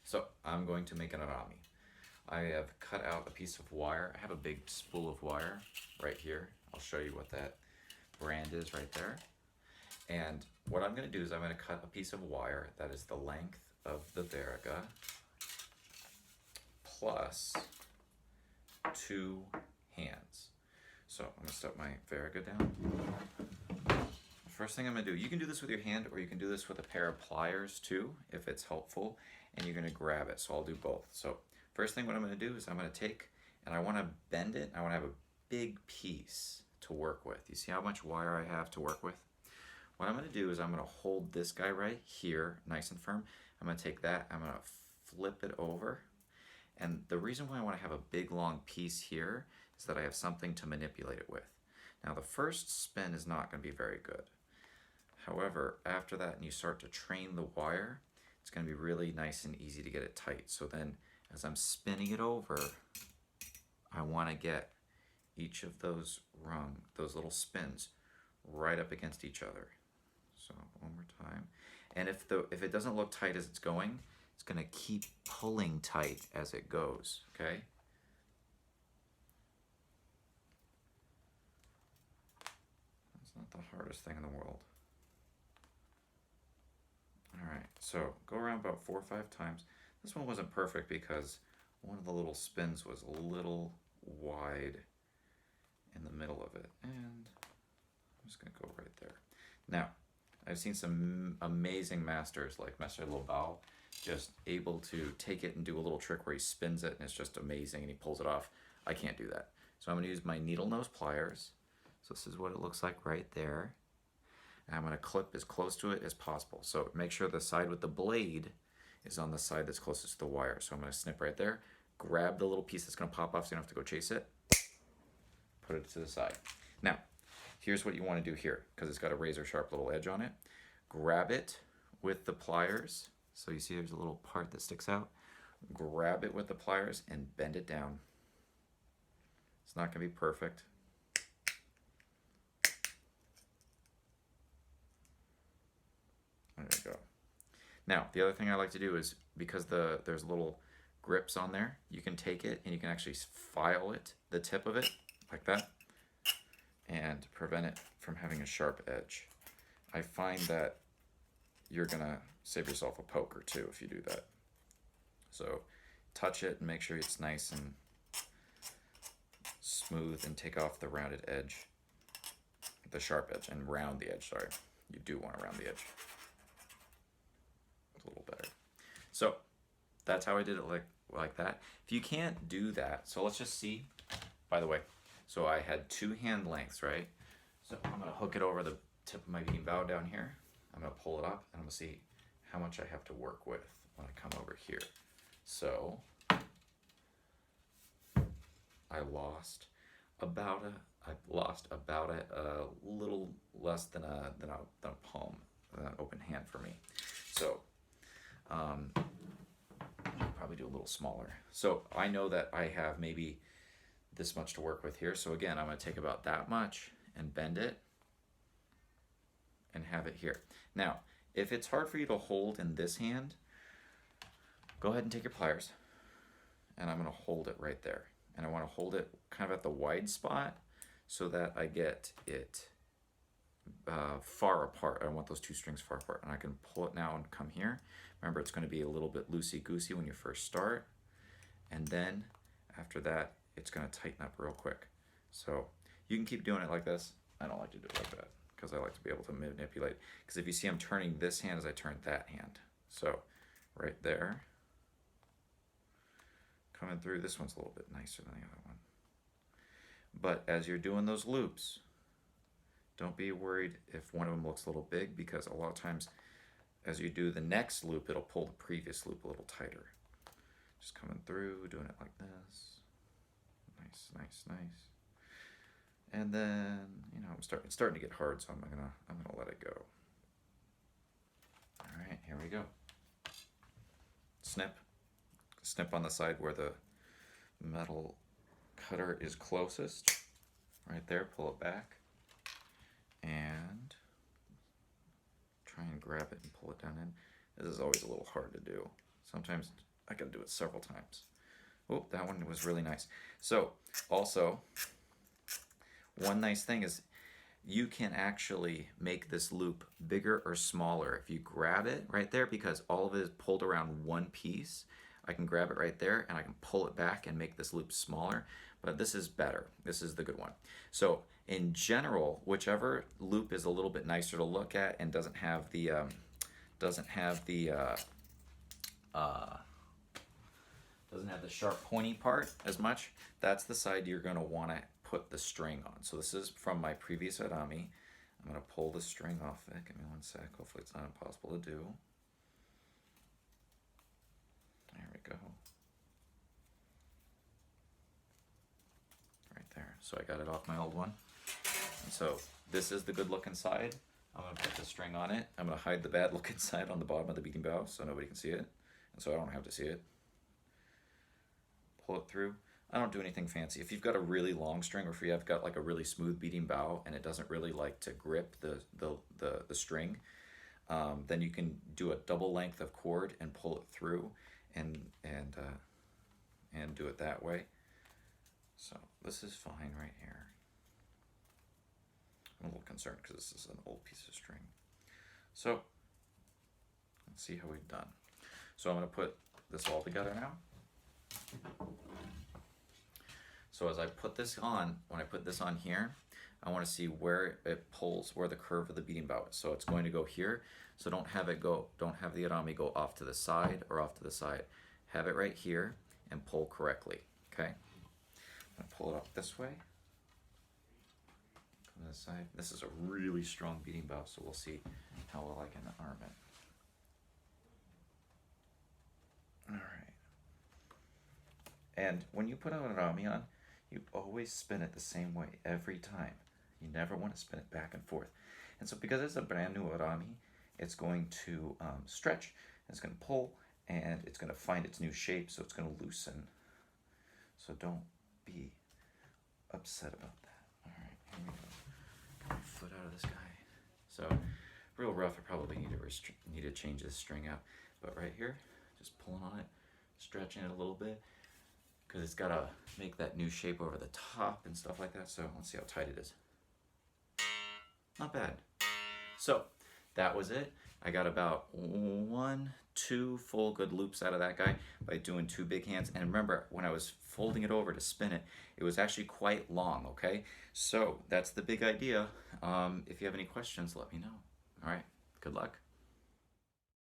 So I'm going to make an arame. I have cut out a piece of wire. I have a big spool of wire right here. I'll show you what that brand is right there. And what I'm going to do is I'm going to cut a piece of wire that is the length of the verga plus 2 hands. So I'm going to step my verga down. First thing I'm going to do, you can do this with your hand or you can do this with a pair of pliers too, if it's helpful, and you're going to grab it. So I'll do both. So first thing what I'm going to do is I'm going to take, and I want to bend it. I want to have a big piece to work with. You see how much wire I have to work with? What I'm going to do is I'm going to hold this guy right here, nice and firm. I'm going to take that, I'm going to flip it over. And the reason why I want to have a big long piece here is that I have something to manipulate it with. Now the first spin is not going to be very good. However, after that and you start to train the wire, it's going to be really nice and easy to get it tight. So then as I'm spinning it over, I want to get each of those those little spins right up against each other. So one more time. And if it doesn't look tight as it's going, it's going to keep pulling tight as it goes, okay? That's not the hardest thing in the world. All right, so go around about 4 or 5 times. This one wasn't perfect because one of the little spins was a little wide in the middle of it. And I'm just gonna go right there. Now, I've seen some amazing masters like Master Berimbau just able to take it and do a little trick where he spins it and it's just amazing and he pulls it off. I can't do that. So I'm gonna use my needle nose pliers. So this is what it looks like right there. And I'm gonna clip as close to it as possible. So make sure the side with the blade is on the side that's closest to the wire. So I'm gonna snip right there, grab the little piece that's gonna pop off so you don't have to go chase it, put it to the side. Now, here's what you wanna do here, because it's got a razor sharp little edge on it. Grab it with the pliers. So you see there's a little part that sticks out. Grab it with the pliers and bend it down. It's not gonna be perfect. There you go. Now, the other thing I like to do is, because there's little grips on there, you can take it and you can actually file it, the tip of it, like that, and prevent it from having a sharp edge. I find that you're gonna save yourself a poke or two if you do that. So touch it and make sure it's nice and smooth and take off the rounded edge, the sharp edge, and round the edge, sorry. You do want to round the edge. It's a little better. So that's how I did it, like that. If you can't do that, so let's just see, by the way, so I had 2 hand lengths, right? So I'm gonna hook it over the tip of my Berimbau down here. I'm gonna pull it up and I'm gonna see how much I have to work with when I come over here. So I lost about a little less than a palm, an open hand for me. So I'll probably do a little smaller. So I know that I have maybe this much to work with here. So again, I'm gonna take about that much and bend it and have it here. Now, if it's hard for you to hold in this hand, go ahead and take your pliers and I'm gonna hold it right there. And I wanna hold it kind of at the wide spot so that I get it far apart. I want those 2 strings far apart, and I can pull it now and come here. Remember, it's gonna be a little bit loosey-goosey when you first start, and then after that, it's gonna tighten up real quick. So you can keep doing it like this. I don't like to do it like that because I like to be able to manipulate. Because if you see I'm turning this hand as I turn that hand. So right there, coming through, this one's a little bit nicer than the other one. But as you're doing those loops, don't be worried if one of them looks a little big, because a lot of times as you do the next loop, it'll pull the previous loop a little tighter. Just coming through, doing it like this. Nice, nice, nice. And then, you know, it's starting to get hard, so I'm gonna let it go. All right, here we go. Snip. Snip on the side where the metal cutter is closest. Right there, pull it back. And try and grab it and pull it down in. This is always a little hard to do. Sometimes I gotta do it several times. Oh, that one was really nice. So also, one nice thing is you can actually make this loop bigger or smaller. If you grab it right there, because all of it is pulled around one piece, I can grab it right there and I can pull it back and make this loop smaller. But this is better. This is the good one. So in general, whichever loop is a little bit nicer to look at and doesn't have the sharp pointy part as much, that's the side you're going to want to put the string on. So this is from my previous Arame. I'm going to pull the string off it. Give me one sec. Hopefully it's not impossible to do. There we go. Right there. So I got it off my old one. And so this is the good looking side. I'm going to put the string on it. I'm going to hide the bad looking side on the bottom of the Berimbau so nobody can see it. And so I don't have to see it. Pull it through. I don't do anything fancy. If you've got a really long string, or if you have got like a really smooth Berimbau and it doesn't really like to grip the string, then you can do a double length of cord and pull it through and do it that way. So this is fine right here. I'm a little concerned because this is an old piece of string. So let's see how we've done. So I'm going to put this all together now. So as I put this on, when I put this on here, I want to see where it pulls, where the curve of the Berimbau is. So it's going to go here. So don't have the Arame go off to the side or off to the side. Have it right here and pull correctly. Okay. I'm going to pull it up this way. Come to the side. This is a really strong Berimbau, so we'll see how well I can arm it. All right. And when you put an Arame on, you always spin it the same way every time. You never want to spin it back and forth. And so because it's a brand new Arame, it's going to stretch, it's going to pull, and it's going to find its new shape, so it's going to loosen. So don't be upset about that. All right, here we go. Get my foot out of this guy. So real rough, I probably need to change this string out. But right here, just pulling on it, stretching it a little bit, because it's got to make that new shape over the top and stuff like that. So let's see how tight it is. Not bad. So that was it. I got about 1-2 full good loops out of that guy by doing 2 big hands. And remember, when I was folding it over to spin it, it was actually quite long, okay? So that's the big idea. If you have any questions, let me know. All right, good luck.